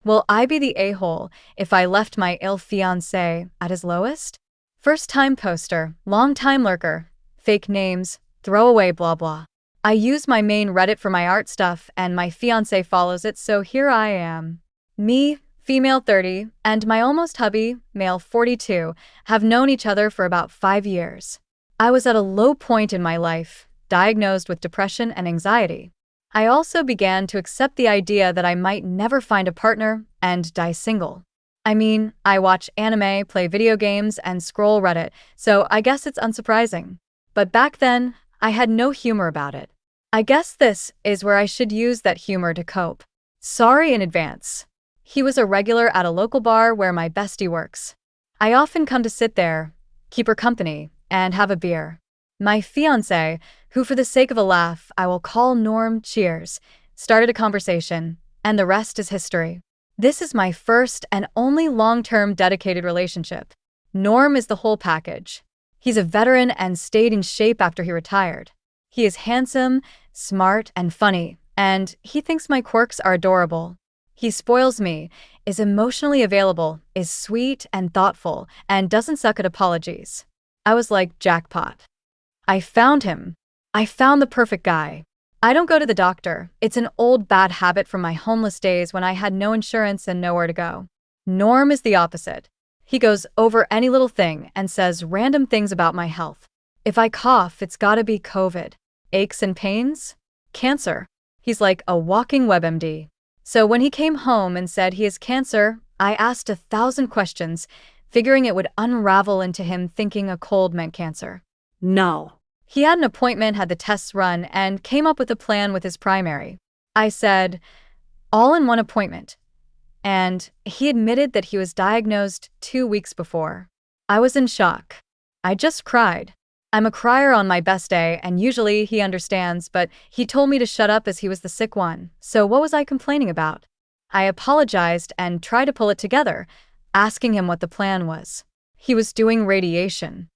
Will I be the a-hole if I left my ill fiancé at his lowest? First-time poster, long-time lurker, fake names, throwaway blah blah. I use my main Reddit for my art stuff and my fiancé follows it, so here I am. Me, female 30, and my almost hubby, male 42, have known each other for about 5 years. I was at a low point in my life, diagnosed with depression and anxiety. I also began to accept the idea that I might never find a partner and die single. I mean, I watch anime, play video games, and scroll Reddit, so I guess it's unsurprising. But back then, I had no humor about it. I guess this is where I should use that humor to cope. Sorry in advance. He was a regular at a local bar where my bestie works. I often come to sit there, keep her company, and have a beer. My fiancé, who for the sake of a laugh I will call Norm Cheers, started a conversation, and the rest is history. This is my first and only long-term dedicated relationship. Norm is the whole package. He's a veteran and stayed in shape after he retired. He is handsome, smart, and funny, and he thinks my quirks are adorable. He spoils me, is emotionally available, is sweet and thoughtful, and doesn't suck at apologies. I was like, jackpot. I found him. I found the perfect guy. I don't go to the doctor. It's an old bad habit from my homeless days when I had no insurance and nowhere to go. Norm is the opposite. He goes over any little thing and says random things about my health. If I cough, it's gotta be COVID. Aches and pains? Cancer. He's like a walking WebMD. So when he came home and said he has cancer, I asked 1,000 questions, figuring it would unravel into him thinking a cold meant cancer. No. He had an appointment, had the tests run, and came up with a plan with his primary. I said, all in one appointment. And he admitted that he was diagnosed 2 weeks before. I was in shock. I just cried. I'm a crier on my best day, and usually he understands, but he told me to shut up as he was the sick one, so what was I complaining about? I apologized and tried to pull it together, asking him what the plan was. He was doing radiation.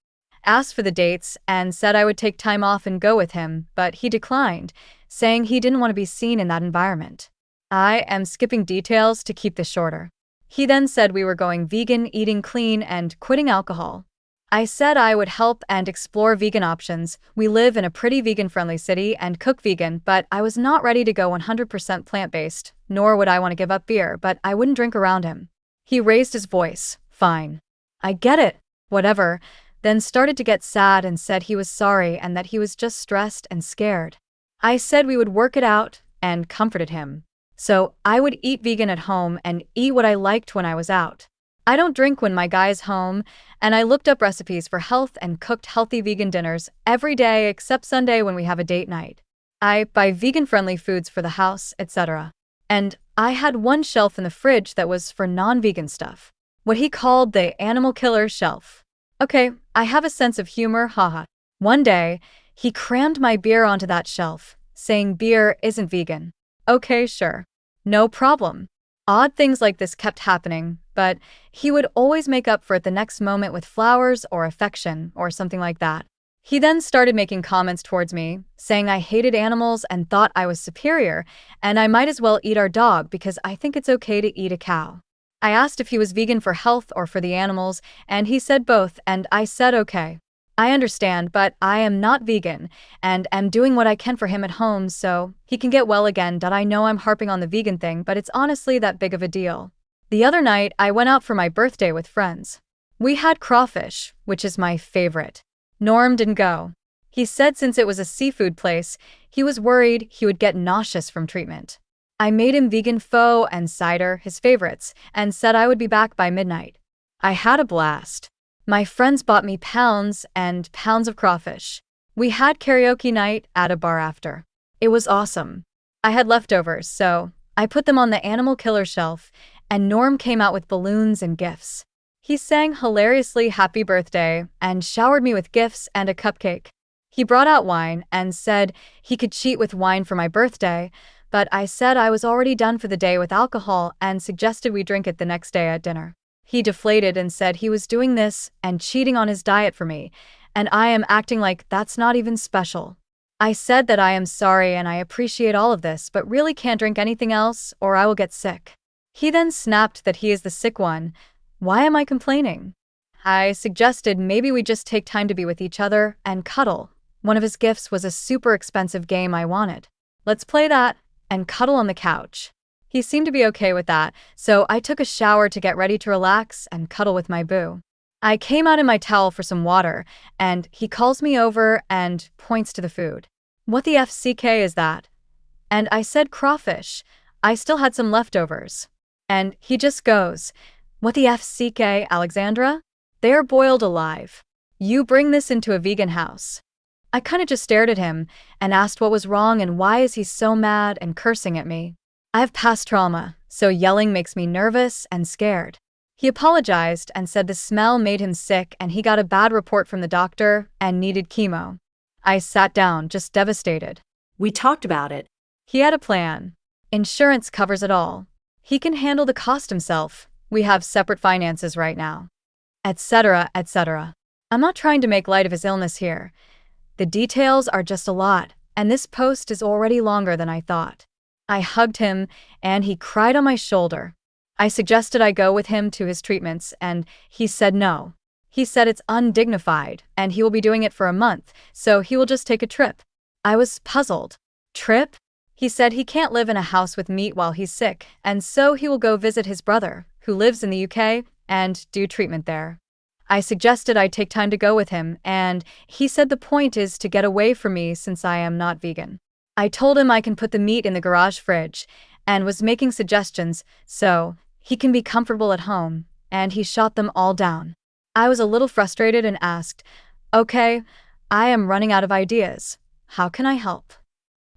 Asked for the dates and said I would take time off and go with him, but he declined, saying he didn't want to be seen in that environment. I am skipping details to keep this shorter. He then said we were going vegan, eating clean, and quitting alcohol. I said I would help and explore vegan options. We live in a pretty vegan-friendly city and cook vegan, but I was not ready to go 100% plant-based, nor would I want to give up beer, but I wouldn't drink around him. He raised his voice. Fine. I get it. Whatever. Then started to get sad and said he was sorry and that he was just stressed and scared. I said we would work it out and comforted him. So I would eat vegan at home and eat what I liked when I was out. I don't drink when my guy's home, and I looked up recipes for health and cooked healthy vegan dinners every day except Sunday when we have a date night. I buy vegan-friendly foods for the house, etc. And I had one shelf in the fridge that was for non-vegan stuff. What he called the animal killer shelf. Okay, I have a sense of humor, haha. One day, he crammed my beer onto that shelf, saying beer isn't vegan. Okay, sure. No problem. Odd things like this kept happening, but he would always make up for it the next moment with flowers or affection or something like that. He then started making comments towards me, saying I hated animals and thought I was superior, and I might as well eat our dog because I think it's okay to eat a cow. I asked if he was vegan for health or for the animals, and he said both, and I said okay. I understand, but I am not vegan, and am doing what I can for him at home so he can get well again. I know I'm harping on the vegan thing, but it's honestly that big of a deal. The other night, I went out for my birthday with friends. We had crawfish, which is my favorite. Norm didn't go. He said since it was a seafood place, he was worried he would get nauseous from treatment. I made him vegan pho and cider, his favorites, and said I would be back by midnight. I had a blast. My friends bought me pounds and pounds of crawfish. We had karaoke night at a bar after. It was awesome. I had leftovers, so I put them on the animal killer shelf, and Norm came out with balloons and gifts. He sang hilariously happy birthday and showered me with gifts and a cupcake. He brought out wine and said he could cheat with wine for my birthday, but I said I was already done for the day with alcohol and suggested we drink it the next day at dinner. He deflated and said he was doing this and cheating on his diet for me, and I am acting like that's not even special. I said that I am sorry and I appreciate all of this, but really can't drink anything else or I will get sick. He then snapped that he is the sick one. Why am I complaining? I suggested maybe we just take time to be with each other and cuddle. One of his gifts was a super expensive game I wanted. Let's play that and cuddle on the couch. He seemed to be okay with that, so I took a shower to get ready to relax and cuddle with my boo. I came out in my towel for some water, and he calls me over and points to the food. What the FCK is that? And I said crawfish. I still had some leftovers. And he just goes, what the FCK, Alexandra? They are boiled alive. You bring this into a vegan house. I kinda just stared at him and asked what was wrong and why is he so mad and cursing at me. I have past trauma, so yelling makes me nervous and scared. He apologized and said the smell made him sick and he got a bad report from the doctor and needed chemo. I sat down, just devastated. We talked about it. He had a plan. Insurance covers it all. He can handle the cost himself. We have separate finances right now. Etc., etc. I'm not trying to make light of his illness here. The details are just a lot, and this post is already longer than I thought. I hugged him, and he cried on my shoulder. I suggested I go with him to his treatments, and he said no. He said it's undignified, and he will be doing it for a month, so he will just take a trip. I was puzzled. Trip? He said he can't live in a house with meat while he's sick, and so he will go visit his brother, who lives in the UK, and do treatment there. I suggested I take time to go with him, and he said the point is to get away from me since I am not vegan. I told him I can put the meat in the garage fridge, and was making suggestions so he can be comfortable at home, and he shot them all down. I was a little frustrated and asked, okay, I am running out of ideas. How can I help?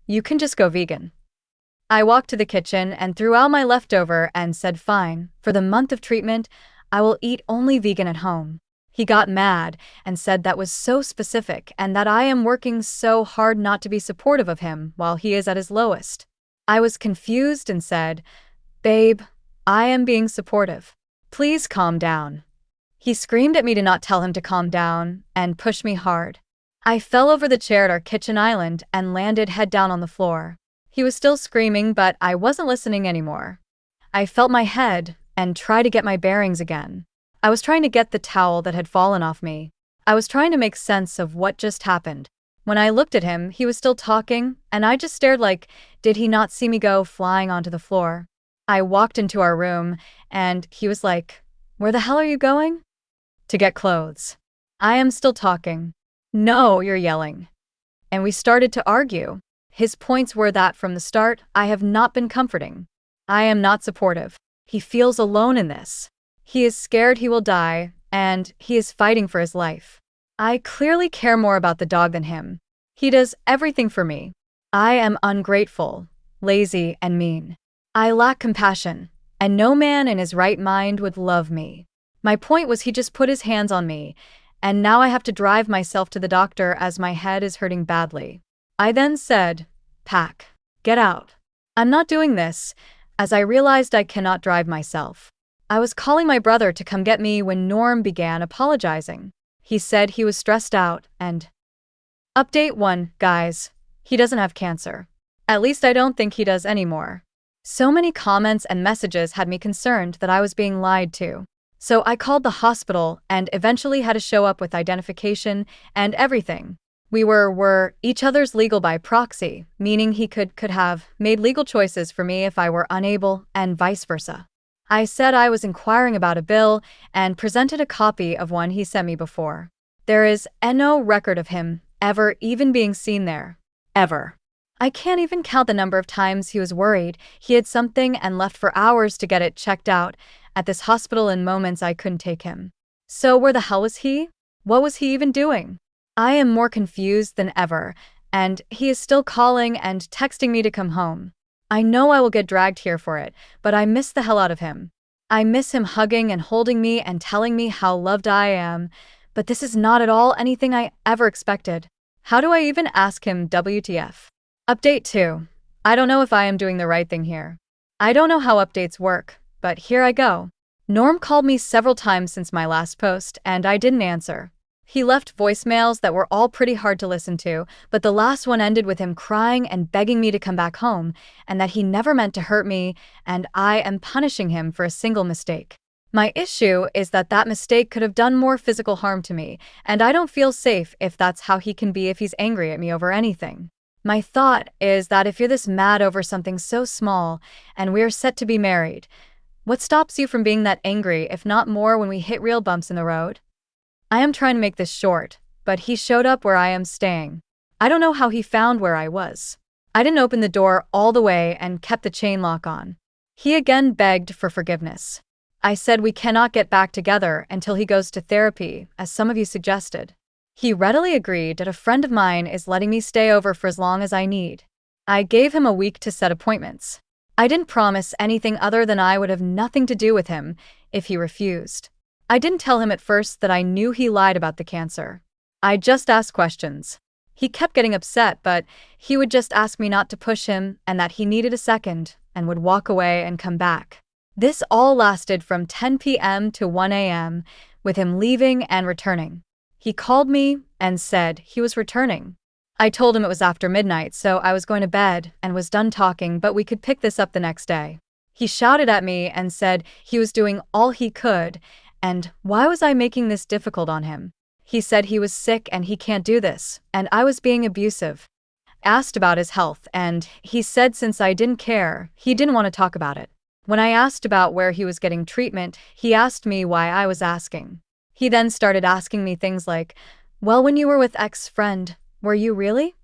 You can just go vegan. I walked to the kitchen and threw out my leftover and said fine, for the month of treatment, I will eat only vegan at home. He got mad and said that was so specific and that I am working so hard not to be supportive of him while he is at his lowest. I was confused and said, babe, I am being supportive. Please calm down. He screamed at me to not tell him to calm down and pushed me hard. I fell over the chair at our kitchen island and landed head down on the floor. He was still screaming, but I wasn't listening anymore. I felt my head and tried to get my bearings again. I was trying to get the towel that had fallen off me. I was trying to make sense of what just happened. When I looked at him, he was still talking, and I just stared like, did he not see me go flying onto the floor? I walked into our room, and he was like, where the hell are you going? To get clothes. I am still talking. No, you're yelling. And we started to argue. His points were that from the start, I have not been comforting. I am not supportive. He feels alone in this. He is scared he will die, and he is fighting for his life. I clearly care more about the dog than him. He does everything for me. I am ungrateful, lazy, and mean. I lack compassion, and no man in his right mind would love me. My point was he just put his hands on me, and now I have to drive myself to the doctor as my head is hurting badly. I then said, pack, get out. I'm not doing this, as I realized I cannot drive myself. I was calling my brother to come get me when Norm began apologizing. He said he was stressed out and... Update 1, guys. He doesn't have cancer. At least I don't think he does anymore. So many comments and messages had me concerned that I was being lied to. So I called the hospital and eventually had to show up with identification and everything. We were each other's legal by proxy, meaning he could have made legal choices for me if I were unable, and vice versa. I said I was inquiring about a bill and presented a copy of one he sent me before. There is no record of him ever even being seen there. Ever. I can't even count the number of times he was worried he had something and left for hours to get it checked out at this hospital in moments I couldn't take him. So where the hell was he? What was he even doing? I am more confused than ever, and he is still calling and texting me to come home. I know I will get dragged here for it, but I miss the hell out of him. I miss him hugging and holding me and telling me how loved I am, but this is not at all anything I ever expected. How do I even ask him WTF? Update 2. I don't know if I am doing the right thing here. I don't know how updates work, but here I go. Norm called me several times since my last post, and I didn't answer. He left voicemails that were all pretty hard to listen to, but the last one ended with him crying and begging me to come back home, and that he never meant to hurt me, and I am punishing him for a single mistake. My issue is that that mistake could have done more physical harm to me, and I don't feel safe if that's how he can be if he's angry at me over anything. My thought is that if you're this mad over something so small, and we're set to be married, what stops you from being that angry, if not more, when we hit real bumps in the road? I am trying to make this short, but he showed up where I am staying. I don't know how he found where I was. I didn't open the door all the way and kept the chain lock on. He again begged for forgiveness. I said we cannot get back together until he goes to therapy, as some of you suggested. He readily agreed that a friend of mine is letting me stay over for as long as I need. I gave him a week to set appointments. I didn't promise anything other than I would have nothing to do with him if he refused. I didn't tell him at first that I knew he lied about the cancer. I just asked questions. He kept getting upset, but he would just ask me not to push him and that he needed a second and would walk away and come back. This all lasted from 10 p.m. to 1 a.m., with him leaving and returning. He called me and said he was returning. I told him it was after midnight, so I was going to bed and was done talking, but we could pick this up the next day. He shouted at me and said he was doing all he could, and why was I making this difficult on him? He said he was sick and he can't do this, and I was being abusive. Asked about his health, and he said since I didn't care, he didn't want to talk about it. When I asked about where he was getting treatment, he asked me why I was asking. He then started asking me things like, well, when you were with ex-friend, were you really?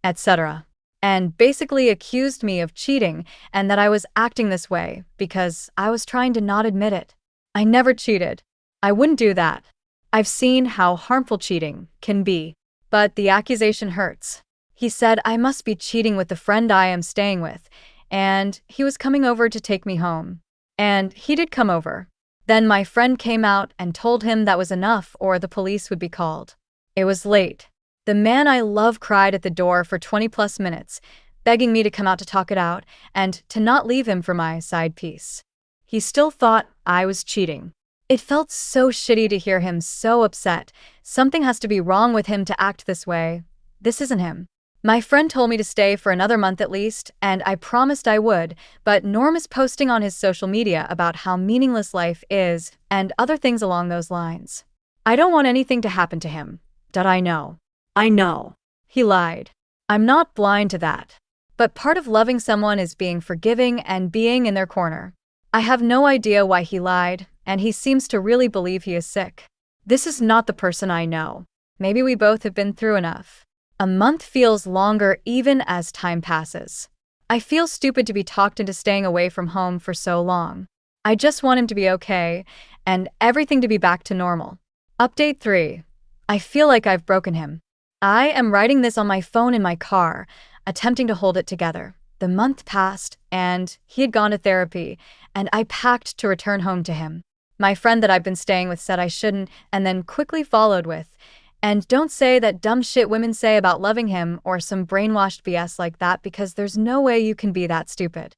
Etc. And basically accused me of cheating and that I was acting this way because I was trying to not admit it. I never cheated. I wouldn't do that. I've seen how harmful cheating can be, but the accusation hurts. He said I must be cheating with the friend I am staying with, and he was coming over to take me home. And he did come over. Then my friend came out and told him that was enough or the police would be called. It was late. The man I love cried at the door for 20+ minutes, begging me to come out to talk it out and to not leave him for my side piece. He still thought I was cheating. It felt so shitty to hear him so upset. Something has to be wrong with him to act this way. This isn't him. My friend told me to stay for another month at least, and I promised I would, but Norm is posting on his social media about how meaningless life is and other things along those lines. I don't want anything to happen to him. That I know. I know. He lied. I'm not blind to that. But part of loving someone is being forgiving and being in their corner. I have no idea why he lied, and he seems to really believe he is sick. This is not the person I know. Maybe we both have been through enough. A month feels longer even as time passes. I feel stupid to be talked into staying away from home for so long. I just want him to be okay, and everything to be back to normal. Update 3. I feel like I've broken him. I am writing this on my phone in my car, attempting to hold it together. The month passed, and he had gone to therapy, and I packed to return home to him. My friend that I've been staying with said I shouldn't, and then quickly followed with, and don't say that dumb shit women say about loving him or some brainwashed BS like that because there's no way you can be that stupid.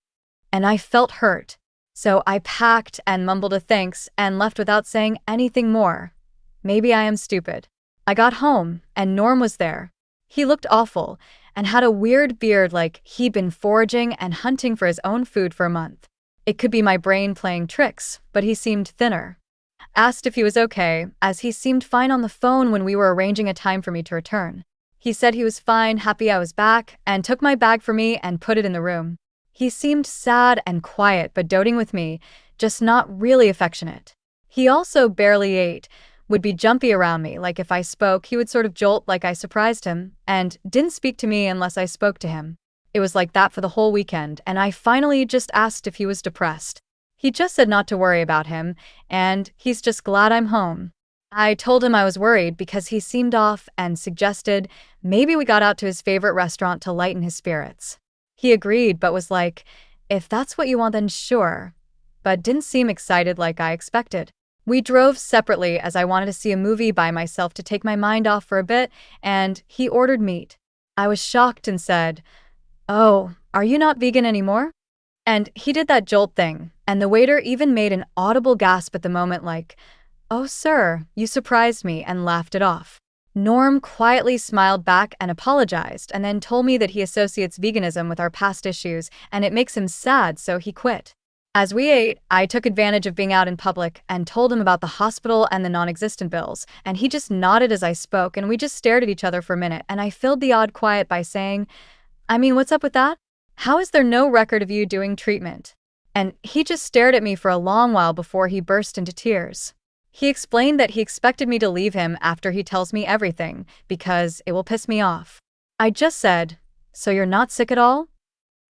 And I felt hurt. So I packed and mumbled a thanks and left without saying anything more. Maybe I am stupid. I got home, and Norm was there. He looked awful, and had a weird beard like he'd been foraging and hunting for his own food for a month. It could be my brain playing tricks, but he seemed thinner. Asked if he was okay, as he seemed fine on the phone when we were arranging a time for me to return. He said he was fine, happy I was back, and took my bag for me and put it in the room. He seemed sad and quiet but doting with me, just not really affectionate. He also barely ate, would be jumpy around me, like if I spoke he would sort of jolt like I surprised him, and didn't speak to me unless I spoke to him. It was like that for the whole weekend, and I finally just asked if he was depressed. He just said not to worry about him, and he's just glad I'm home. I told him I was worried because he seemed off and suggested maybe we got out to his favorite restaurant to lighten his spirits. He agreed but was like, if that's what you want then sure, but didn't seem excited like I expected. We drove separately as I wanted to see a movie by myself to take my mind off for a bit, and he ordered meat. I was shocked and said, "Oh, are you not vegan anymore?" And he did that jolt thing, and the waiter even made an audible gasp at the moment like, "Oh, sir, you surprised me," and laughed it off. Norm quietly smiled back and apologized, and then told me that he associates veganism with our past issues and it makes him sad, so he quit. As we ate, I took advantage of being out in public and told him about the hospital and the non-existent bills, and he just nodded as I spoke, and we just stared at each other for a minute, and I filled the odd quiet by saying, "I mean, what's up with that? How is there no record of you doing treatment?" And he just stared at me for a long while before he burst into tears. He explained that he expected me to leave him after he tells me everything, because it will piss me off. I just said, "So you're not sick at all?"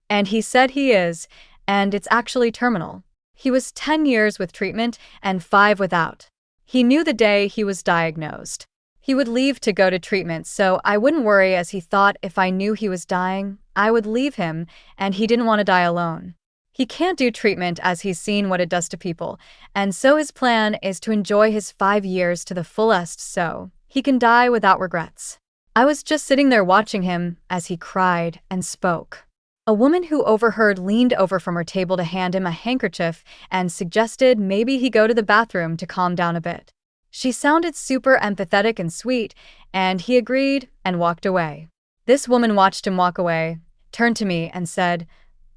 And he said he is, and it's actually terminal. He was 10 years with treatment and 5 without. He knew the day he was diagnosed. He would leave to go to treatment, so I wouldn't worry, as he thought if I knew he was dying, I would leave him, and he didn't want to die alone. He can't do treatment as he's seen what it does to people, and so his plan is to enjoy his 5 years to the fullest so he can die without regrets. I was just sitting there watching him as he cried and spoke. A woman who overheard leaned over from her table to hand him a handkerchief and suggested maybe he go to the bathroom to calm down a bit. She sounded super empathetic and sweet, and he agreed and walked away. This woman watched him walk away, turned to me and said,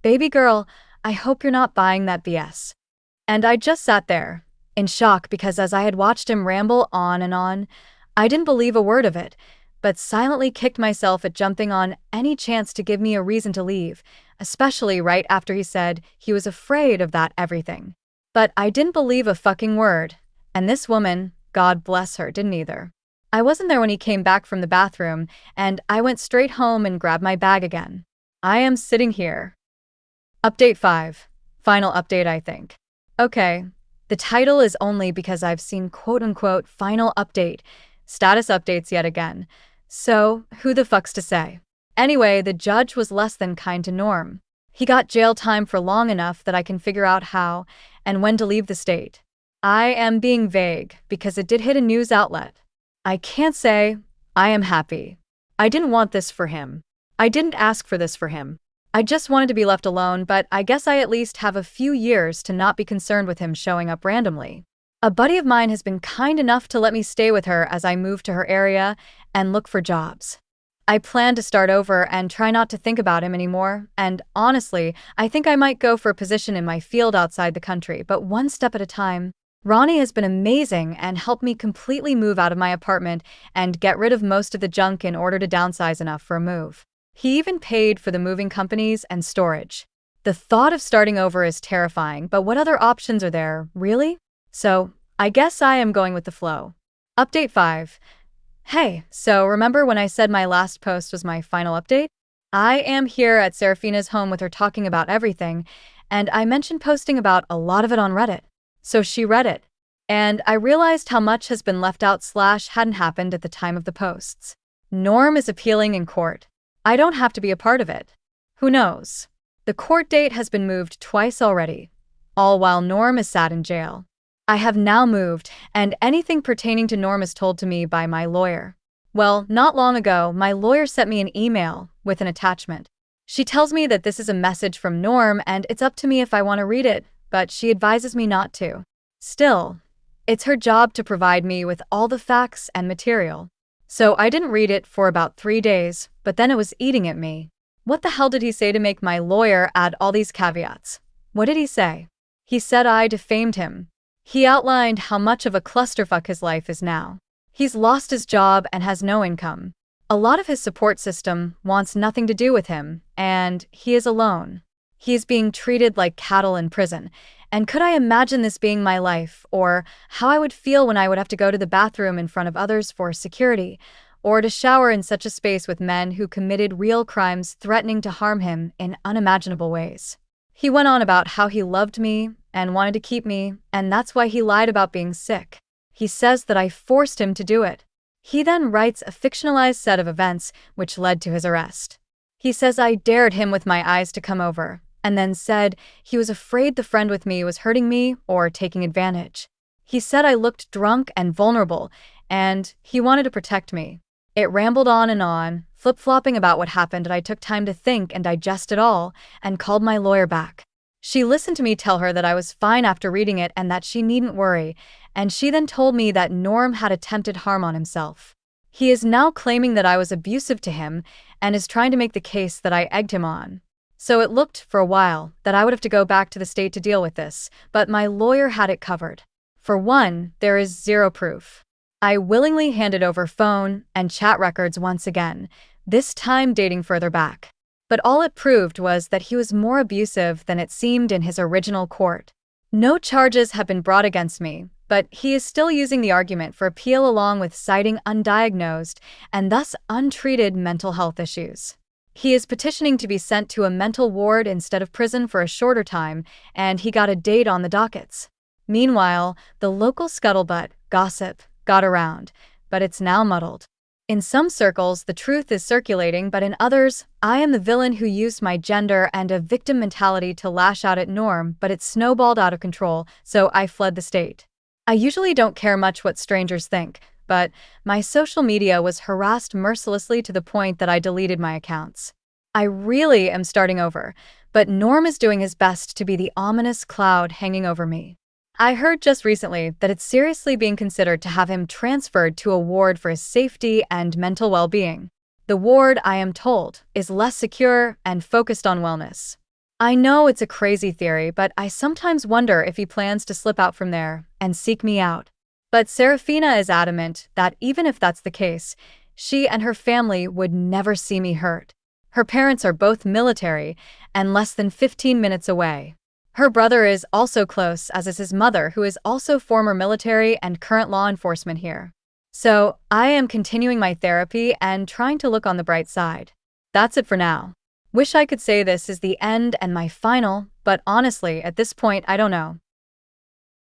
"Baby girl, I hope you're not buying that BS." And I just sat there, in shock, because as I had watched him ramble on and on, I didn't believe a word of it, but silently kicked myself at jumping on any chance to give me a reason to leave, especially right after he said he was afraid of that everything. But I didn't believe a fucking word, and this woman, God bless her, didn't either. I wasn't there when he came back from the bathroom, and I went straight home and grabbed my bag again. I am sitting here. Update 5. Final update, I think. Okay, the title is only because I've seen quote-unquote final update, status updates yet again. So, who the fuck's to say? Anyway, the judge was less than kind to Norm. He got jail time for long enough that I can figure out how and when to leave the state. I am being vague because it did hit a news outlet. I can't say I am happy. I didn't want this for him. I didn't ask for this for him. I just wanted to be left alone, but I guess I at least have a few years to not be concerned with him showing up randomly. A buddy of mine has been kind enough to let me stay with her as I move to her area and look for jobs. I plan to start over and try not to think about him anymore, and honestly, I think I might go for a position in my field outside the country, but one step at a time. Ronnie has been amazing and helped me completely move out of my apartment and get rid of most of the junk in order to downsize enough for a move. He even paid for the moving companies and storage. The thought of starting over is terrifying, but what other options are there, really? So, I guess I am going with the flow. Update 5. Hey, so remember when I said my last post was my final update? I am here at Serafina's home with her talking about everything, and I mentioned posting about a lot of it on Reddit. So she read it. And I realized how much has been left out / hadn't happened at the time of the posts. Norm is appealing in court. I don't have to be a part of it. Who knows? The court date has been moved twice already, all while Norm is sat in jail. I have now moved, and anything pertaining to Norm is told to me by my lawyer. Well, not long ago, my lawyer sent me an email with an attachment. She tells me that this is a message from Norm and it's up to me if I want to read it, but she advises me not to. Still, it's her job to provide me with all the facts and material. So I didn't read it for about 3 days, but then it was eating at me. What the hell did he say to make my lawyer add all these caveats? What did he say? He said I defamed him. He outlined how much of a clusterfuck his life is now. He's lost his job and has no income. A lot of his support system wants nothing to do with him, and he is alone. He is being treated like cattle in prison. And could I imagine this being my life, or how I would feel when I would have to go to the bathroom in front of others for security, or to shower in such a space with men who committed real crimes threatening to harm him in unimaginable ways? He went on about how he loved me and wanted to keep me, and that's why he lied about being sick. He says that I forced him to do it. He then writes a fictionalized set of events which led to his arrest. He says I dared him with my eyes to come over, and then said he was afraid the friend with me was hurting me or taking advantage. He said I looked drunk and vulnerable, and he wanted to protect me. It rambled on, flip-flopping about what happened, and I took time to think and digest it all, and called my lawyer back. She listened to me tell her that I was fine after reading it and that she needn't worry, and she then told me that Norm had attempted harm on himself. He is now claiming that I was abusive to him and is trying to make the case that I egged him on. So it looked, for a while, that I would have to go back to the state to deal with this, but my lawyer had it covered. For one, there is zero proof. I willingly handed over phone and chat records once again, this time dating further back. But all it proved was that he was more abusive than it seemed in his original court. No charges have been brought against me, but he is still using the argument for appeal along with citing undiagnosed and thus untreated mental health issues. He is petitioning to be sent to a mental ward instead of prison for a shorter time, and he got a date on the dockets. Meanwhile, the local scuttlebutt, gossip, got around, but it's now muddled. In some circles, the truth is circulating, but in others, I am the villain who used my gender and a victim mentality to lash out at Norm, but it snowballed out of control, so I fled the state. I usually don't care much what strangers think, but my social media was harassed mercilessly to the point that I deleted my accounts. I really am starting over, but Norm is doing his best to be the ominous cloud hanging over me. I heard just recently that it's seriously being considered to have him transferred to a ward for his safety and mental well-being. The ward, I am told, is less secure and focused on wellness. I know it's a crazy theory, but I sometimes wonder if he plans to slip out from there and seek me out. But Serafina is adamant that even if that's the case, she and her family would never see me hurt. Her parents are both military and less than 15 minutes away. Her brother is also close, as is his mother, who is also former military and current law enforcement here. So, I am continuing my therapy and trying to look on the bright side. That's it for now. Wish I could say this is the end and my final, but honestly, at this point, I don't know.